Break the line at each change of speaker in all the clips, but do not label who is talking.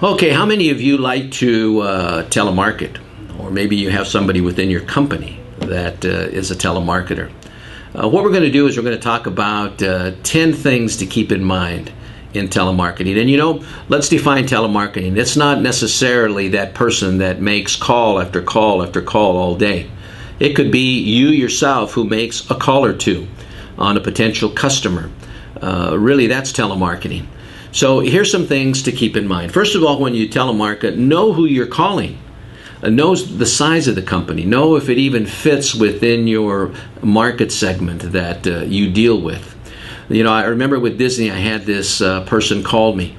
Okay, how many of you like to telemarket? Or maybe you have somebody within your company that is a telemarketer. What we're going to do is we're going to talk about 10 things to keep in mind in telemarketing. And let's define telemarketing. It's not necessarily that person that makes call after call after call all day. It could be you yourself who makes a call or two on a potential customer. Really, that's telemarketing. So here's some things to keep in mind. First of all, when you telemarket, know who you're calling. Know the size of the company. Know if it even fits within your market segment that you deal with. I remember with Disney, I had this person called me,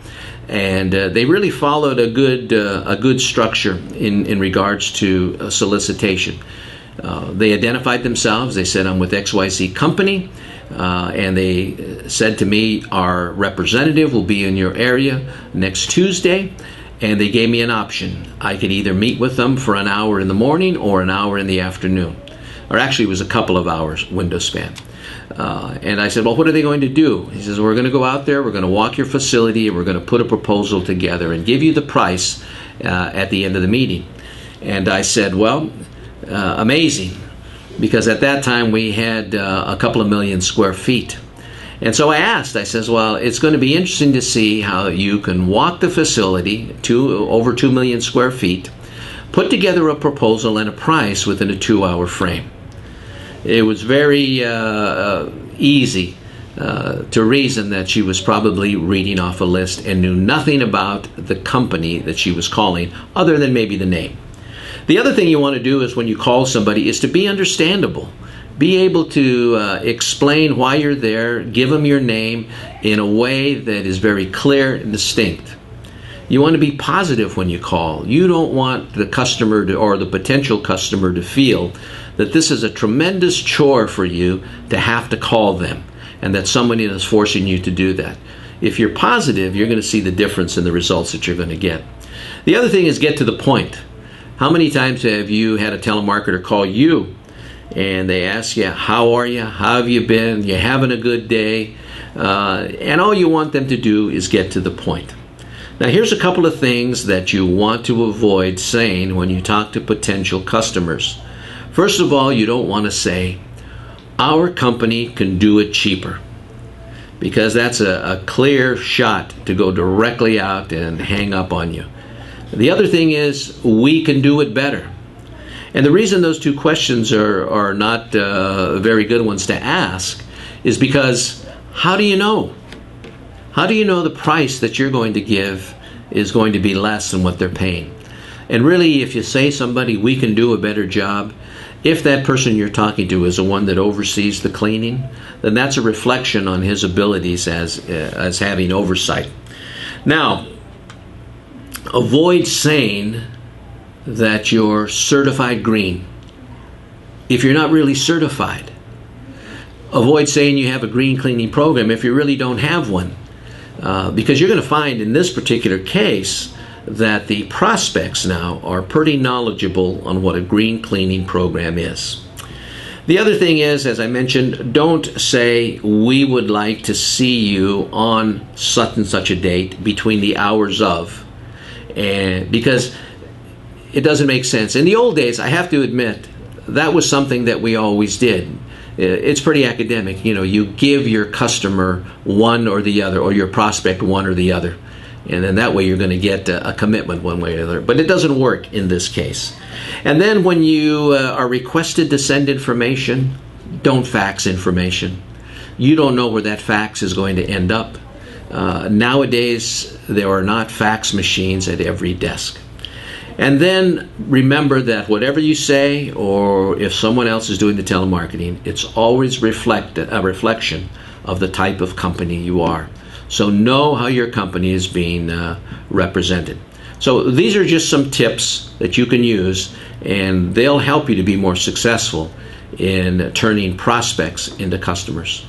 and they really followed a good structure in regards to solicitation. They identified themselves. They said, "I'm with XYZ company." And they said to me, "Our representative will be in your area next Tuesday." And they gave me an option. I could either meet with them for an hour in the morning or an hour in the afternoon. Or actually, it was a couple of hours window span. And I said, "Well, what are they going to do?" He says, "We're going to go out there, we're going to walk your facility, and we're going to put a proposal together and give you the price at the end of the meeting." And I said, "Well, amazing." Because at that time we had a couple of million square feet. And so I says, "Well, it's going to be interesting to see how you can walk the facility to over 2 million square feet, put together a proposal and a price within a 2-hour frame." It was very easy to reason that she was probably reading off a list and knew nothing about the company that she was calling other than maybe the name. The other thing you want to do is when you call somebody is to be understandable. Be able to explain why you're there, give them your name in a way that is very clear and distinct. You want to be positive when you call. You don't want the customer or the potential customer to feel that this is a tremendous chore for you to have to call them and that somebody is forcing you to do that. If you're positive, you're going to see the difference in the results that you're going to get. The other thing is get to the point. How many times have you had a telemarketer call you and they ask you, "How are you? How have you been? You having a good day?" And all you want them to do is get to the point. Now, here's a couple of things that you want to avoid saying when you talk to potential customers. First of all, you don't want to say, "Our company can do it cheaper," because that's a clear shot to go directly out and hang up on you. The other thing is, "We can do it better." And the reason those two questions are not very good ones to ask is because how do you know? How do you know the price that you're going to give is going to be less than what they're paying? And really, if you say somebody, "We can do a better job," if that person you're talking to is the one that oversees the cleaning, then that's a reflection on his abilities as having oversight. Now, avoid saying that you're certified green if you're not really certified. Avoid saying you have a green cleaning program if you really don't have one. Because you're going to find in this particular case that the prospects now are pretty knowledgeable on what a green cleaning program is. The other thing is, as I mentioned, don't say, "We would like to see you on such and such a date between the hours of," and because it doesn't make sense. In the old days, I have to admit, that was something that we always did. It's pretty academic. You give your customer one or the other, or your prospect one or the other. And then that way you're going to get a commitment one way or the other. But it doesn't work in this case. And then when you are requested to send information, don't fax information. You don't know where that fax is going to end up. Nowadays, there are not fax machines at every desk. And then remember that whatever you say, or if someone else is doing the telemarketing, it's always a reflection of the type of company you are. So know how your company is being represented. So these are just some tips that you can use, and they'll help you to be more successful in turning prospects into customers.